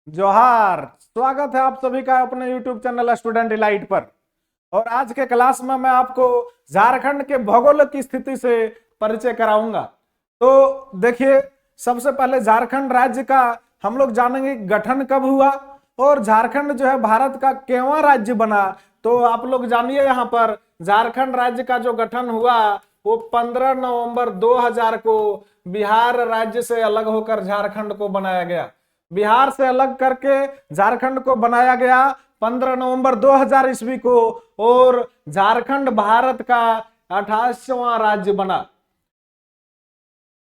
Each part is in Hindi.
जोहार। स्वागत है आप सभी का अपने YouTube चैनल स्टूडेंट इलाइट पर। और आज के क्लास में मैं आपको झारखंड के भौगोलिक की स्थिति से परिचय कराऊंगा। तो देखिए, सबसे पहले झारखंड राज्य का हम लोग जानेंगे गठन कब हुआ और झारखंड जो है भारत का केवां राज्य बना। तो आप लोग जानिए, यहाँ पर झारखंड राज्य का जो गठन हुआ वो 15 नवंबर 2000 को बिहार राज्य से अलग होकर झारखंड को बनाया गया। बिहार से अलग करके झारखंड को बनाया गया 15 नवंबर 2000 ईस्वी को, और झारखंड भारत का 28वां राज्य बना।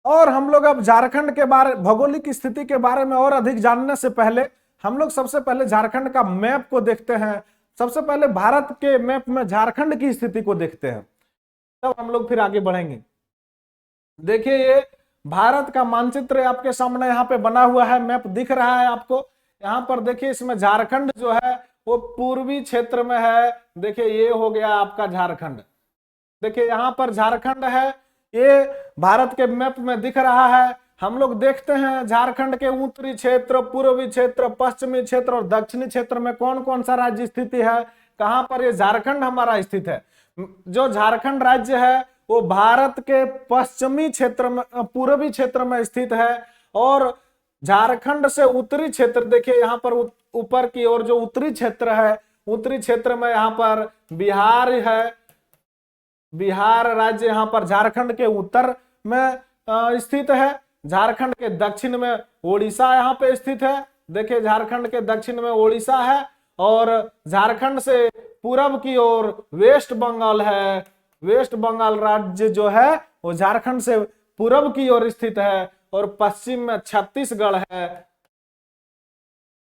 और हम लोग अब झारखंड के बारे भौगोलिक स्थिति के बारे में और अधिक जानने से पहले हम लोग सबसे पहले झारखंड का मैप को देखते हैं। सबसे पहले भारत के मैप में झारखंड की स्थिति को देखते हैं, तब हम लोग फिर आगे बढ़ेंगे। देखिए, ये भारत का मानचित्र आपके सामने यहाँ पे बना हुआ है, मैप दिख रहा है आपको। यहाँ पर देखिए, इसमें झारखंड जो है वो पूर्वी क्षेत्र में है। देखिए, ये हो गया आपका झारखंड। देखिए, यहाँ पर झारखंड है, ये भारत के मैप में दिख रहा है। हम लोग देखते हैं झारखंड के उत्तरी क्षेत्र, पूर्वी क्षेत्र, पश्चिमी क्षेत्र और दक्षिणी क्षेत्र में कौन कौन सा राज्य स्थिति है, कहां पर ये झारखंड हमारा स्थित है। जो झारखंड राज्य है वो भारत के पश्चिमी क्षेत्र में, पूर्वी क्षेत्र में स्थित है। और झारखंड से उत्तरी क्षेत्र, देखिए यहाँ पर ऊपर की ओर जो उत्तरी क्षेत्र है, उत्तरी क्षेत्र में यहाँ पर बिहार है। बिहार राज्य यहाँ पर झारखंड के उत्तर में स्थित है। झारखंड के दक्षिण में ओडिशा यहाँ पे स्थित है। देखिए, झारखंड के दक्षिण में ओडिशा है और झारखंड से पूरब की ओर वेस्ट बंगाल है। वेस्ट बंगाल राज्य जो है वो झारखंड से पूरब की ओर स्थित है और पश्चिम में छत्तीसगढ़ है।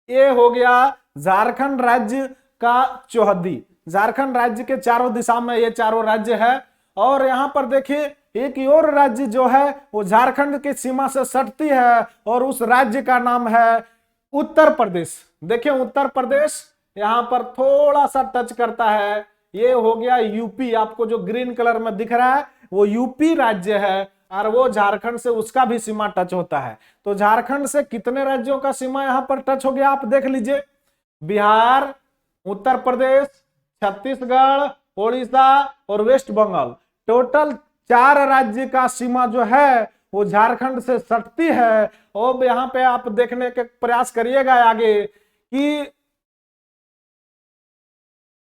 ये हो गया झारखंड राज्य का चौहद्दी। झारखंड राज्य के चारों दिशा में ये चारों राज्य है। और यहाँ पर देखिए, एक और राज्य जो है वो झारखंड की सीमा से सटती है और उस राज्य का नाम है उत्तर प्रदेश। देखिए, उत्तर प्रदेश यहाँ पर थोड़ा सा टच करता है। ये हो गया यूपी। आपको जो ग्रीन कलर में दिख रहा है वो यूपी राज्य है और वो झारखंड से उसका भी सीमा टच होता है। तो झारखंड से कितने राज्यों का सीमा यहाँ पर टच हो गया, आप देख लीजिए। बिहार, उत्तर प्रदेश, छत्तीसगढ़, ओडिशा और वेस्ट बंगाल, टोटल 4 राज्य का सीमा जो है वो झारखंड से सटती है। और यहाँ पे आप देखने के प्रयास करिएगा आगे कि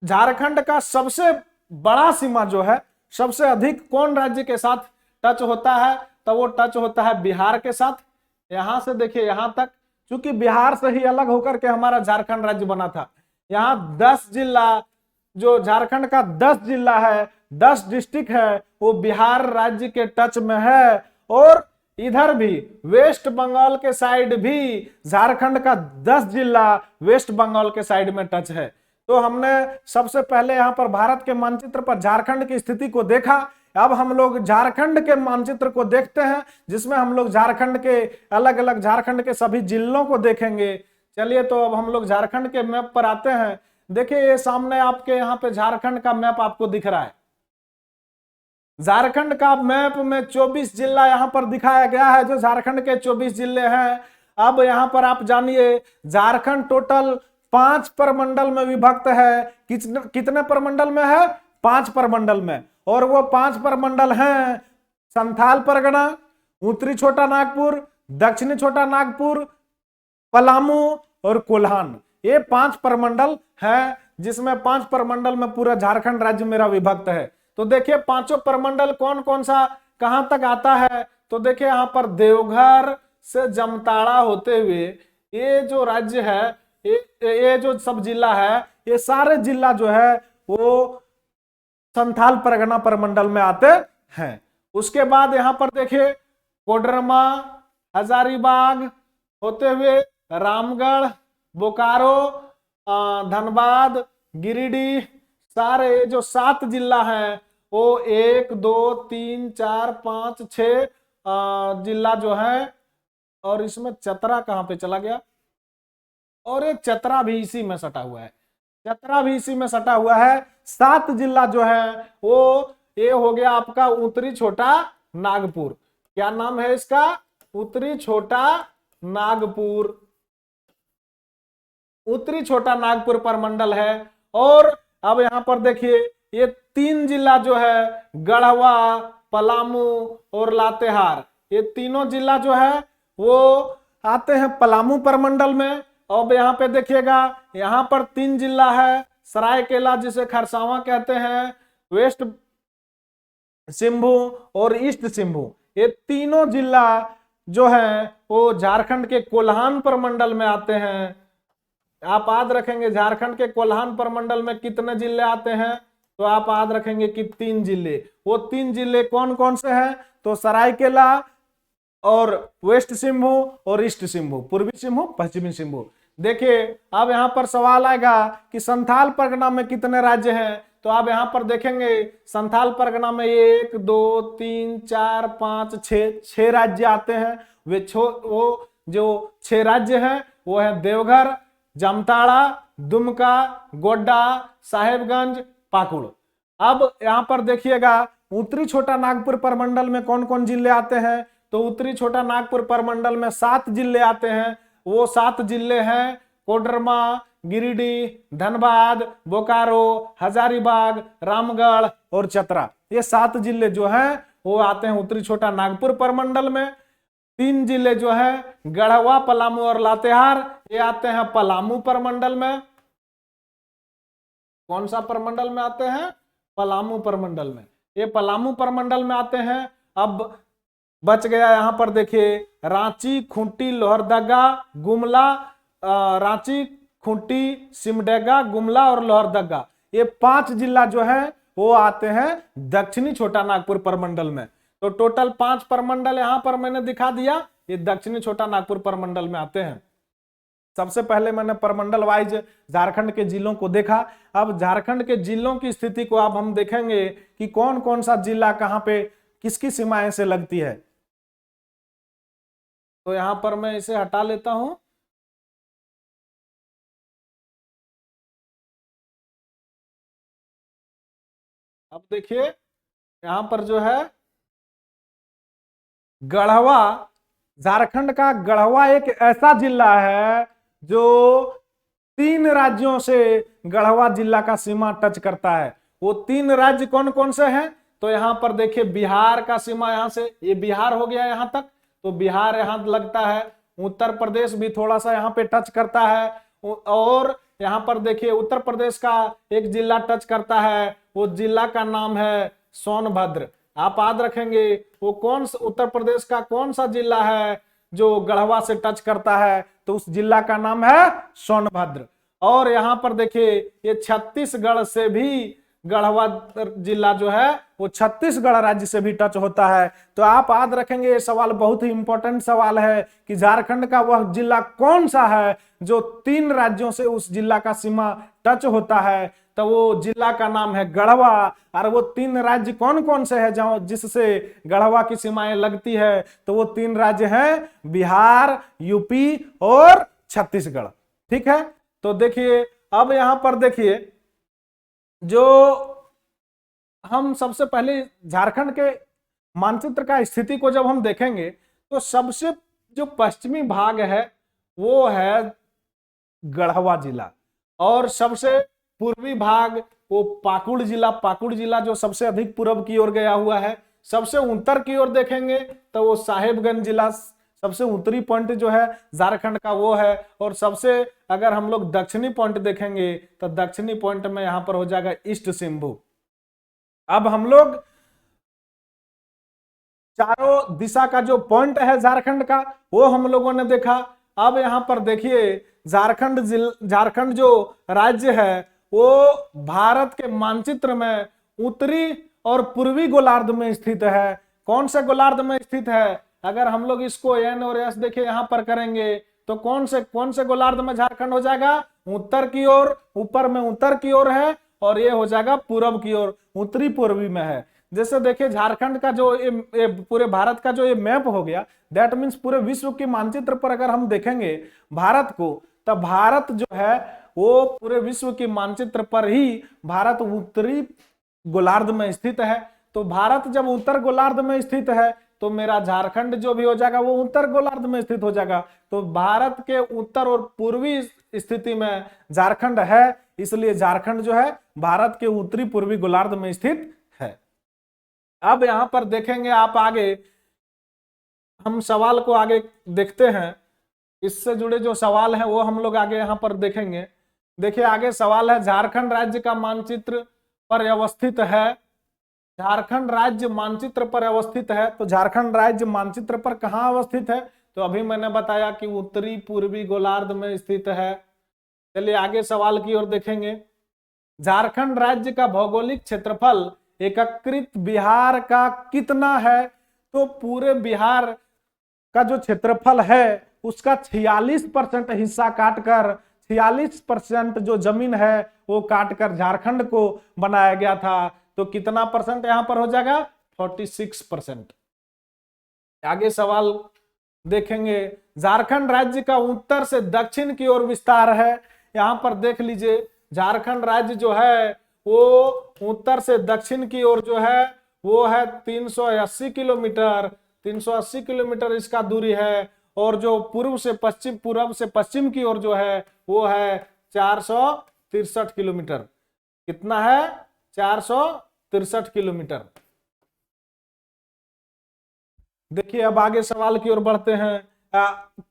झारखंड का सबसे बड़ा सीमा जो है, सबसे अधिक कौन राज्य के साथ टच होता है, तो वो टच होता है बिहार के साथ। यहां से देखिए यहां तक, क्योंकि बिहार से ही अलग होकर के हमारा झारखंड राज्य बना था। यहाँ 10 जिला, जो झारखंड का 10 जिला है, 10 डिस्ट्रिक्ट है, वो बिहार राज्य के टच में है। और इधर भी वेस्ट बंगाल के साइड भी झारखंड का 10 जिला वेस्ट बंगाल के साइड में टच है। तो हमने सबसे पहले यहाँ पर भारत के मानचित्र पर झारखंड की स्थिति को देखा। अब हम लोग झारखंड के मानचित्र को देखते हैं, जिसमें हम लोग झारखंड के अलग अलग झारखंड के सभी जिलों को देखेंगे। चलिए, तो अब हम लोग झारखंड के मैप पर आते हैं। देखिए, ये सामने आपके यहाँ पे झारखंड का मैप आपको दिख रहा है। झारखंड का मैप में 24 जिला यहाँ पर दिखाया गया है, जो झारखंड के 24 जिले हैं। अब यहाँ पर आप जानिए, झारखंड टोटल 5 प्रमंडल में विभक्त है। कितने प्रमंडल में है? 5 प्रमंडल में। और वो 5 प्रमंडल हैं संथाल परगना, उत्तरी छोटा नागपुर, दक्षिणी छोटा नागपुर, पलामू और कोल्हान। ये 5 प्रमंडल है, जिसमें 5 प्रमंडल में पूरा झारखंड राज्य मेरा विभक्त है। तो देखिए, पांचों प्रमंडल कौन कौन सा कहां तक आता है। तो देखिए, यहाँ पर देवघर से जामताड़ा होते हुए ये जो राज्य है, ये जो सब जिला है, ये सारे जिला जो है वो संथाल परगना प्रमंडल में आते हैं। उसके बाद यहाँ पर देखिए, कोडरमा, हजारीबाग होते हुए रामगढ़, बोकारो, धनबाद, गिरिडीह, सारे जो 7 जिला हैं वो 1 2 3 4 5 6 जिला जो है। और इसमें चतरा कहां पे चला गया? और ये चतरा भी इसी में सटा हुआ है। चतरा भी इसी में सटा हुआ है। 7 जिला जो है वो ये हो गया आपका उत्तरी छोटा नागपुर। क्या नाम है इसका? उत्तरी छोटा नागपुर। उत्तरी छोटा नागपुर प्रमंडल है। और अब यहाँ पर देखिए ये 3 जिला जो है गढ़वा, पलामू और लातेहार, ये तीनों जिला जो है वो आते हैं पलामू प्रमंडल में। अब यहाँ पे देखिएगा यहाँ पर 3 जिला है, सरायकेला जिसे खरसावां कहते हैं, वेस्ट सिंहभू और ईस्ट सिंहभू, ये तीनों जिला जो है वो झारखंड के कोल्हान प्रमंडल में आते हैं। आप याद रखेंगे झारखंड के कोल्हान प्रमंडल में कितने जिले आते हैं, तो आप याद रखेंगे कि 3 जिले। वो 3 जिले कौन कौन से हैं, तो सरायकेला और वेस्ट सिंहभू और ईस्ट सिंहभू, पूर्वी सिंहभू, पश्चिमी सिंहभू। देखिए अब यहाँ पर सवाल आएगा कि संथाल परगना में कितने राज्य हैं, तो आप यहाँ पर देखेंगे संथाल परगना में 1 2 3 4 5 6 राज्य आते हैं। वो जो 6 राज्य हैं वो है देवघर, जामताड़ा, दुमका, गोड्डा, साहेबगंज, पाकुड़। अब यहाँ पर देखिएगा उत्तरी छोटा नागपुर प्रमंडल में कौन कौन जिले आते हैं, तो उत्तरी छोटा नागपुर प्रमंडल में 7 जिले आते हैं। वो 7 जिले हैं कोडरमा, गिरिडीह, धनबाद, बोकारो, हजारीबाग, रामगढ़ और चतरा। ये 7 जिले जो हैं वो आते हैं उत्तरी छोटा नागपुर प्रमंडल में। 3 जिले जो है गढ़वा, पलामू और लातेहार, ये आते हैं पलामू प्रमंडल में। कौन सा प्रमंडल में आते हैं, पलामू प्रमंडल में, ये पलामू प्रमंडल में आते हैं। अब बच गया यहाँ पर देखिए रांची, खूंटी, लोहरदगा, गुमला, रांची, खूंटी, सिमडेगा, गुमला और लोहरदगा, ये 5 जिला जो है वो आते हैं दक्षिणी छोटा नागपुर प्रमंडल में। तो टोटल 5 प्रमंडल यहाँ पर मैंने दिखा दिया, ये दक्षिणी छोटा नागपुर प्रमंडल में आते हैं। सबसे पहले मैंने प्रमंडल वाइज झारखंड के जिलों को देखा। अब झारखंड के जिलों की स्थिति को अब हम देखेंगे कि कौन कौन सा जिला कहाँ पे किसकी सीमाएं से लगती है। तो यहां पर मैं इसे हटा लेता हूं। अब देखिए यहां पर जो है गढ़वा, झारखंड का गढ़वा एक ऐसा जिला है जो 3 राज्यों से गढ़वा जिला का सीमा टच करता है। वो 3 राज्य कौन कौन से हैं, तो यहां पर देखिए बिहार का सीमा यहां से, ये बिहार हो गया यहां तक, तो बिहार यहां लगता है। उत्तर प्रदेश भी थोड़ा सा यहां पे टच करता है। और यहां पर देखिए उत्तर प्रदेश का एक जिला टच करता है, वो जिला का नाम है सोनभद्र। आप याद रखेंगे वो कौन सा उत्तर प्रदेश का कौन सा जिला है जो गढ़वा से टच करता है, तो उस जिला का नाम है सोनभद्र। और यहां पर देखिए ये छत्तीसगढ़ से भी गढ़वा जिला जो है वो छत्तीसगढ़ राज्य से भी टच होता है। तो आप याद रखेंगे ये सवाल बहुत ही इंपॉर्टेंट सवाल है कि झारखंड का वह जिला कौन सा है जो 3 राज्यों से उस जिला का सीमा टच होता है, तो वो जिला का नाम है गढ़वा। और वो 3 राज्य कौन कौन से हैं जहां जिससे गढ़वा की सीमाएं लगती है, तो वो 3 राज्य हैं बिहार, यूपी और छत्तीसगढ़। ठीक है, तो देखिए अब यहां पर देखिए जो हम सबसे पहले झारखंड के मानचित्र का स्थिति को जब हम देखेंगे तो सबसे जो पश्चिमी भाग है वो है गढ़वा जिला, और सबसे पूर्वी भाग वो पाकुड़ जिला जो सबसे अधिक पूर्व की ओर गया हुआ है। सबसे उत्तर की ओर देखेंगे तो वो साहेबगंज जिला सबसे उत्तरी पॉइंट जो है झारखंड का वो है। और सबसे अगर हम लोग दक्षिणी पॉइंट देखेंगे तो दक्षिणी पॉइंट में यहां पर हो जाएगा ईस्ट सिंहभू। अब हम लोग चारों दिशा का जो पॉइंट है झारखंड का वो हम लोगों ने देखा। अब यहां पर देखिए झारखंड जो राज्य है वो भारत के मानचित्र में उत्तरी और पूर्वी गोलार्ध में स्थित है। कौन से गोलार्ध में स्थित है, अगर हम लोग इसको एन और एस देखिए यहां पर करेंगे तो कौन से गोलार्ध में झारखंड हो जाएगा, उत्तर की ओर, ऊपर में उत्तर की ओर है और ये हो जाएगा पूर्व की ओर, उत्तरी पूर्वी में है। जैसे देखिए झारखंड का जो ये पूरे भारत का जो ये मैप हो गया, दैट मीन्स पूरे विश्व के मानचित्र पर अगर हम देखेंगे भारत को, तब भारत जो है वो पूरे विश्व के मानचित्र पर ही भारत उत्तरी गोलार्ध में स्थित है। तो भारत जब उत्तर गोलार्ध में स्थित है तो मेरा झारखंड जो भी हो जाएगा वो उत्तर गोलार्ध में स्थित हो जाएगा। तो भारत के उत्तर और पूर्वी स्थिति में झारखंड है, इसलिए झारखंड जो है भारत के उत्तरी पूर्वी गोलार्ध में स्थित है। अब यहां पर देखेंगे आप आगे, हम सवाल को आगे देखते हैं, इससे जुड़े जो सवाल हैं वो हम लोग आगे यहां पर देखेंगे। देखिए आगे सवाल है, झारखंड राज्य का मानचित्र पर अवस्थित है। झारखंड राज्य मानचित्र पर अवस्थित है, तो झारखंड राज्य मानचित्र पर कहां अवस्थित है? तो अभी मैंने बताया कि उत्तरी पूर्वी गोलार्ध में स्थित है। चलिए आगे सवाल की ओर देखेंगे। झारखंड राज्य का भौगोलिक क्षेत्रफल एकीकृत बिहार का कितना है? तो पूरे बिहार का जो क्षेत्रफल है उसका 46% हिस्सा काटकर, 46% जो जमीन है वो काटकर झारखंड को बनाया गया था। तो कितना परसेंट यहां पर हो जाएगा? 46%। आगे सवाल देखेंगे। झारखंड राज्य का उत्तर से दक्षिण की ओर विस्तार है। यहां पर देख लीजिए, झारखंड राज्य जो है वो उत्तर से दक्षिण की ओर जो है वो है 380 किलोमीटर, 380 किलोमीटर इसका दूरी है। और जो पूर्व से पश्चिम की ओर जो है वो है 463 किलोमीटर। कितना है? 463 किलोमीटर। देखिए अब आगे सवाल की ओर बढ़ते हैं।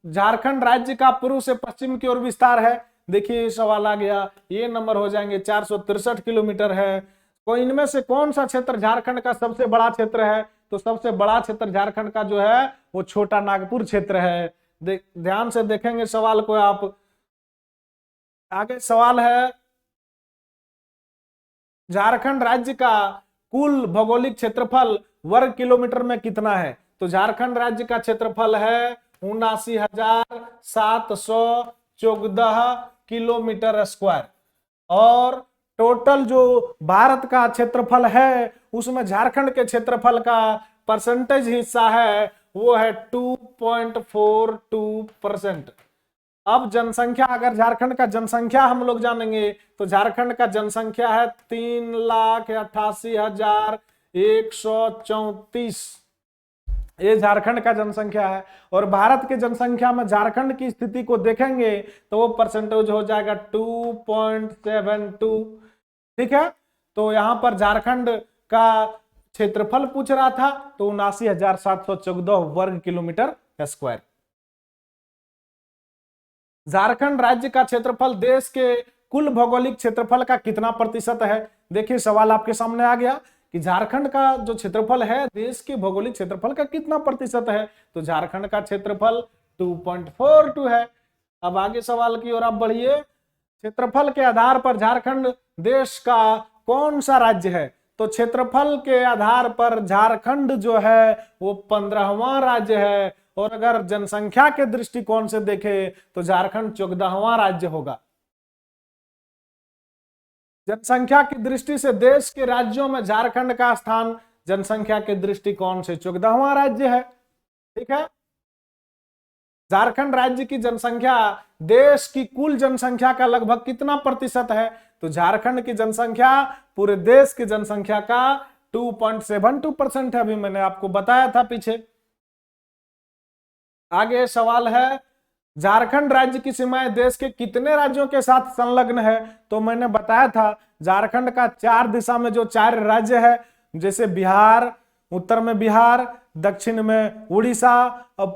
झारखंड राज्य का पूर्व से पश्चिम की ओर विस्तार है। देखिए सवाल आ गया, ये नंबर हो जाएंगे 463 किलोमीटर है। तो इनमें से कौन सा क्षेत्र झारखंड का सबसे बड़ा क्षेत्र है? तो सबसे बड़ा क्षेत्र झारखंड का जो है वो छोटा नागपुर क्षेत्र है। ध्यान से देखेंगे सवाल को आप। आगे सवाल है, झारखंड राज्य का कुल भौगोलिक क्षेत्रफल वर्ग किलोमीटर में कितना है? तो झारखंड राज्य का क्षेत्रफल है 79,714 किलोमीटर स्क्वायर। और टोटल जो भारत का क्षेत्रफल है उसमें झारखंड के क्षेत्रफल का परसेंटेज हिस्सा है वो है 2.42%। अब जनसंख्या, अगर झारखंड का जनसंख्या हम लोग जानेंगे तो झारखंड का जनसंख्या है 3,88,134। ये झारखंड का जनसंख्या है। और भारत के जनसंख्या में झारखंड की स्थिति को देखेंगे तो वो परसेंटेज हो जाएगा 2.72। ठीक है, तो यहां पर झारखंड का क्षेत्रफल पूछ रहा था तो 79,714 वर्ग किलोमीटर स्क्वायर। झारखंड राज्य का क्षेत्रफल देश के कुल भौगोलिक क्षेत्रफल का कितना प्रतिशत है? देखिए सवाल आपके सामने आ गया कि झारखंड का जो क्षेत्रफल है देश के भौगोलिक क्षेत्रफल का कितना प्रतिशत है? तो झारखंड का क्षेत्रफल 2.42 है। अब आगे सवाल की ओर आप बढ़िए। क्षेत्रफल के आधार पर झारखंड देश का कौन सा राज्य है? तो क्षेत्रफल के आधार पर झारखंड जो है वो 15वां राज्य है। और अगर जनसंख्या के दृष्टिकोण से देखें तो झारखंड 14वां राज्य होगा। जनसंख्या की दृष्टि से देश के राज्यों में झारखंड का स्थान जनसंख्या के दृष्टिकोण से 14वां राज्य है। ठीक है, झारखंड राज्य की जनसंख्या देश की कुल जनसंख्या का लगभग कितना प्रतिशत है? तो झारखंड की जनसंख्या पूरे देश की जनसंख्या का 2.72% है। अभी मैंने आपको बताया था पीछे। आगे सवाल है, झारखंड राज्य की सीमाएं देश के कितने राज्यों के साथ संलग्न है? तो मैंने बताया था झारखंड का 4 दिशा में जो 4 राज्य है, जैसे बिहार, उत्तर में बिहार, दक्षिण में उड़ीसा और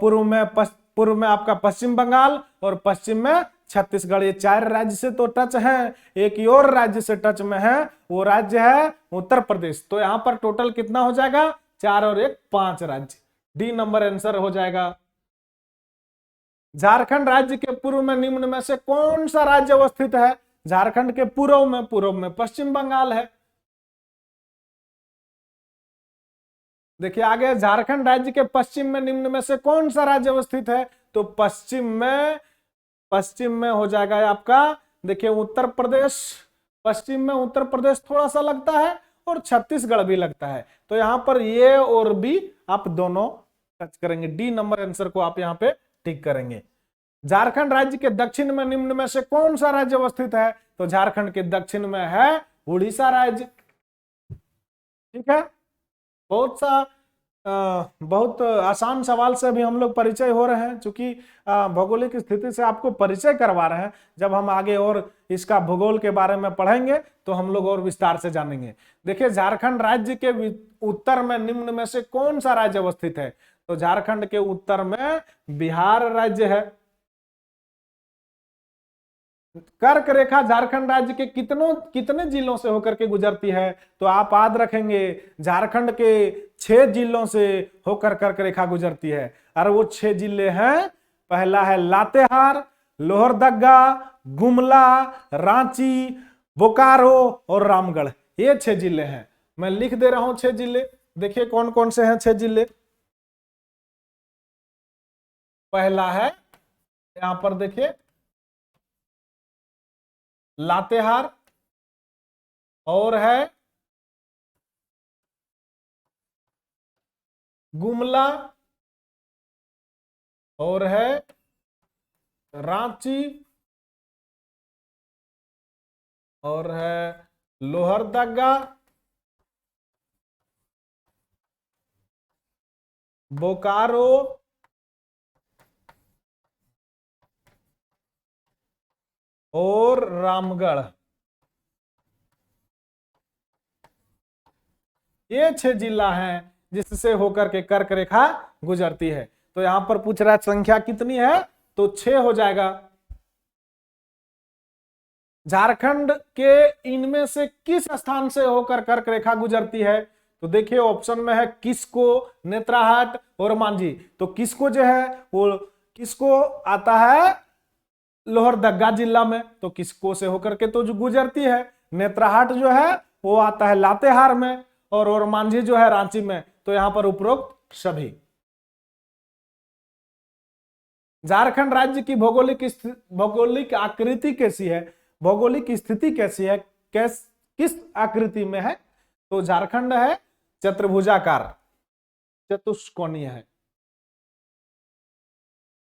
पूर्व में आपका पश्चिम बंगाल और पश्चिम में छत्तीसगढ़। ये 4 राज्य से तो टच है। एक और राज्य से टच में है, वो राज्य है उत्तर प्रदेश। तो यहां पर टोटल कितना हो जाएगा? 4 और 1 5 राज्य। डी नंबर आंसर हो जाएगा। झारखंड राज्य के पूर्व में निम्न में से कौन सा राज्य अवस्थित है? झारखंड के पूर्व में पश्चिम बंगाल है। देखिए आगे, झारखंड राज्य के पश्चिम में निम्न में से कौन सा राज्य अवस्थित है? तो पश्चिम में हो जाएगा आपका, देखिए उत्तर प्रदेश। पश्चिम में उत्तर प्रदेश थोड़ा सा लगता है और छत्तीसगढ़ भी लगता है। तो यहां पर ये और भी आप दोनों टच करेंगे। डी नंबर आंसर को आप यहां पे टिक करेंगे। झारखंड राज्य के दक्षिण में निम्न में से कौन सा राज्य अवस्थित है? तो झारखंड के दक्षिण में है उड़ीसा राज्य। ठीक है, बहुत सा बहुत आसान सवाल से भी हम लोग परिचय हो रहे हैं, क्योंकि भौगोलिक स्थिति से आपको परिचय करवा रहे हैं। जब हम आगे और इसका भूगोल के बारे में पढ़ेंगे तो हम लोग और विस्तार से जानेंगे। देखिए, झारखंड राज्य के उत्तर में निम्न में से कौन सा राज्य अवस्थित है? तो झारखंड के उत्तर में बिहार राज्य है। कर्क रेखा झारखंड राज्य के कितने जिलों से होकर के गुजरती है? तो आप याद रखेंगे, झारखंड के 6 जिलों से होकर कर्क रेखा गुजरती है। और वो 6 जिले हैं, पहला है लातेहार, लोहरदगा, गुमला, रांची, बोकारो और रामगढ़। ये 6 जिले हैं। मैं लिख दे रहा हूं 6 जिले। देखिए कौन कौन से हैं 6 जिले। पहला है, यहां पर देखिए, लातेहार, और है गुमला, और है रांची, और है लोहरदगा, बोकारो और रामगढ़। ये 6 जिला हैं जिससे होकर के कर्क रेखा गुजरती है। तो यहां पर पूछ रहा है संख्या कितनी है? तो 6 हो जाएगा। झारखंड के इनमें से किस स्थान से होकर कर्क रेखा गुजरती है? तो देखिए ऑप्शन में है किसको, नेत्राहाट और मांझी। तो किसको जो है वो किसको आता है लोहरदगा जिला में, तो किसको से होकर के तो जो गुजरती है। नेत्राहाट जो है वो आता है लातेहार में, और मांझी जो है रांची में। तो यहां पर उपरोक्त सभी। झारखंड राज्य की भौगोलिक आकृति कैसी है? भौगोलिक स्थिति कैसी है? किस आकृति में है? तो झारखंड है चतुर्भुजाकार, चतुष्कोणीय है।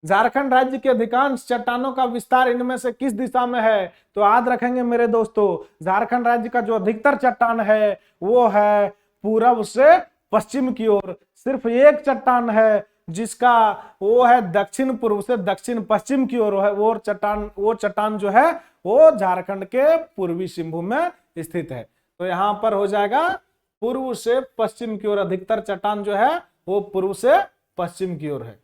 झारखंड राज्य के अधिकांश चट्टानों का विस्तार इनमें से किस दिशा में है? तो याद रखेंगे मेरे दोस्तों, झारखंड राज्य का जो अधिकतर चट्टान है वो है पूरब से पश्चिम की ओर। सिर्फ एक चट्टान है जिसका वो है दक्षिण पूर्व से दक्षिण पश्चिम की ओर है। वो चट्टान जो है वो झारखंड के पूर्वी सिंहभूम में स्थित है। तो यहां पर हो जाएगा पूर्व से पश्चिम की ओर। अधिकतर चट्टान जो है वो पूर्व से पश्चिम की ओर है।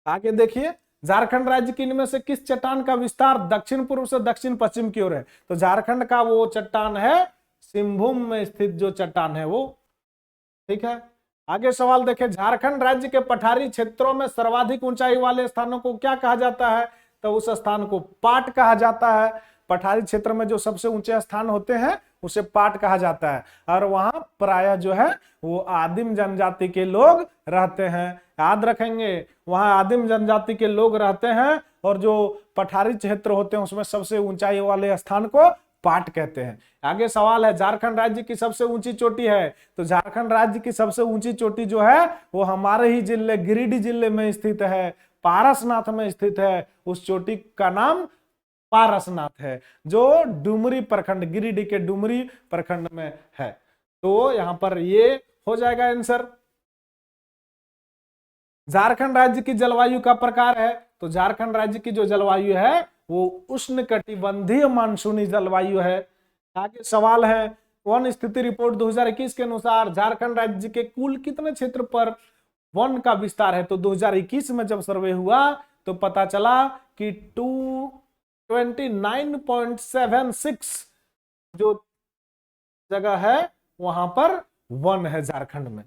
आगे देखिए, झारखंड राज्य की इनमें से किस चट्टान का विस्तार दक्षिण पूर्व से दक्षिण पश्चिम की ओर है? तो झारखंड का वो चट्टान है सिंहभूम में स्थित जो चट्टान है वो। ठीक है, आगे सवाल देखें, झारखंड राज्य के पठारी क्षेत्रों में सर्वाधिक ऊंचाई वाले स्थानों को क्या कहा जाता है? तो उस स्थान को पाट कहा जाता है। पठारी क्षेत्र में जो सबसे ऊंचे स्थान होते हैं उसे पाट कहा जाता है। और वहां प्रायः जो है वो आदिम जनजाति के लोग रहते हैं। याद रखेंगे, वहां आदिम जनजाति के लोग रहते हैं, और जो पठारी क्षेत्र होते हैं उसमें सबसे ऊंचाई वाले स्थान को पाट कहते हैं। आगे सवाल है, झारखंड राज्य की सबसे ऊंची चोटी है? तो झारखंड राज्य की सबसे ऊंची चोटी जो है वो हमारे ही जिले गिरिडीह जिले में स्थित है, पारसनाथ में स्थित है। उस चोटी का नाम पारसनाथ है, जो डुमरी प्रखंड, गिरिडीह के डुमरी प्रखंड में है। तो यहां पर ये हो जाएगा आंसर। झारखंड राज्य की जलवायु का प्रकार है? तो झारखंड राज्य की जो जलवायु है वो उष्णकटिबंधीय मानसूनी जलवायु है। आगे सवाल है, वन स्थिति रिपोर्ट 2021 के अनुसार झारखंड राज्य के कुल कितने क्षेत्र पर वन का विस्तार है? तो 2021 में जब सर्वे हुआ तो पता चला कि 229.76 जो जगह है वहां पर वन है झारखंड में।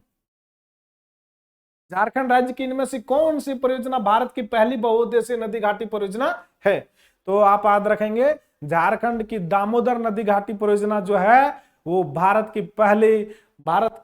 झारखंड राज्य की इनमें से कौन सी परियोजना भारत की पहली बहुउद्देशीय नदी घाटी परियोजना है? तो आप याद रखेंगे, झारखंड की दामोदर नदी घाटी परियोजना जो है वो भारत की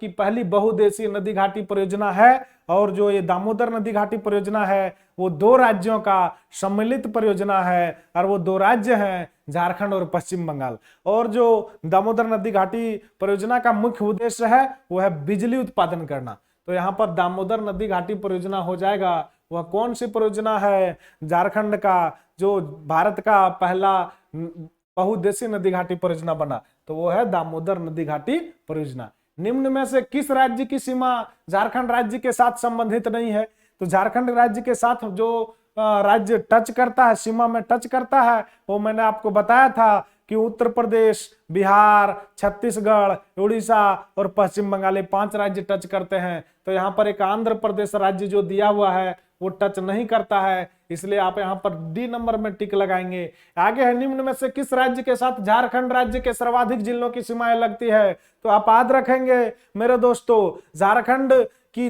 पहली बहुउद्देशीय नदी घाटी परियोजना है। और जो ये दामोदर नदी घाटी परियोजना है वो 2 राज्यों का सम्मिलित परियोजना है, और वो 2 राज्य हैं झारखंड और पश्चिम बंगाल। और जो दामोदर नदी घाटी परियोजना का मुख्य उद्देश्य है वो है बिजली उत्पादन करना। तो यहाँ पर दामोदर नदी घाटी परियोजना हो जाएगा। वह कौन सी परियोजना है? झारखंड का जो भारत का पहला बहुउद्देशीय नदी घाटी परियोजना बना, तो वो है दामोदर नदी घाटी परियोजना। निम्न में से किस राज्य की सीमा झारखंड राज्य के साथ संबंधित नहीं है? तो झारखंड राज्य के साथ जो राज्य टच करता है, सीमा में टच करता है, वो मैंने आपको बताया था कि उत्तर प्रदेश, बिहार, छत्तीसगढ़, उड़ीसा और पश्चिम बंगाल, ये 5 राज्य टच करते हैं। तो यहाँ पर एक आंध्र प्रदेश राज्य जो दिया हुआ है वो टच नहीं करता है, इसलिए आप यहाँ पर डी नंबर में टिक लगाएंगे। आगे है, निम्न में से किस राज्य के साथ झारखंड राज्य के सर्वाधिक जिलों की सीमाएं लगती है? तो आप याद रखेंगे मेरे दोस्तों, झारखंड की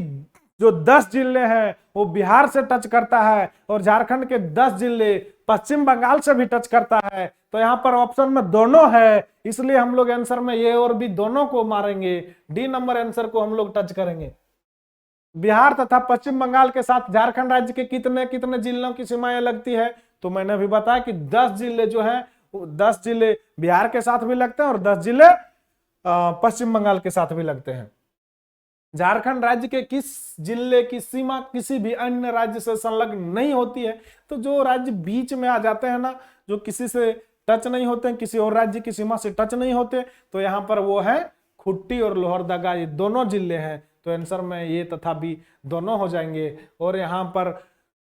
जो 10 जिले हैं वो बिहार से टच करता है और झारखंड के 10 जिले पश्चिम बंगाल से भी टच करता है। तो यहाँ पर ऑप्शन में दोनों है, इसलिए हम लोग आंसर में ये और भी दोनों को मारेंगे, डी नंबर आंसर को हम लोग टच करेंगे। बिहार तथा पश्चिम बंगाल के साथ झारखंड राज्य के कितने कितने जिलों की सीमाएं लगती है? तो मैंने भी बताया कि 10 जिले जो है, 10 जिले बिहार के साथ भी लगते हैं और 10 जिले पश्चिम बंगाल के साथ भी लगते हैं। झारखंड राज्य के किस जिले की सीमा किसी भी अन्य राज्य से संलग्न नहीं होती है? तो जो राज्य बीच में आ जाते हैं ना, जो किसी से टच नहीं होते हैं, किसी और राज्य की सीमा से टच नहीं होते, तो यहाँ पर वो है खुट्टी और लोहरदगा, ये दोनों जिले हैं। तो आंसर में ये तथा बी दोनों हो जाएंगे और यहाँ पर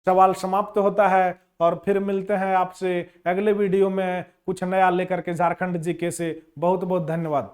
सवाल समाप्त होता है। और फिर मिलते हैं आपसे अगले वीडियो में कुछ नया लेकर के झारखंड जीके से। बहुत बहुत धन्यवाद।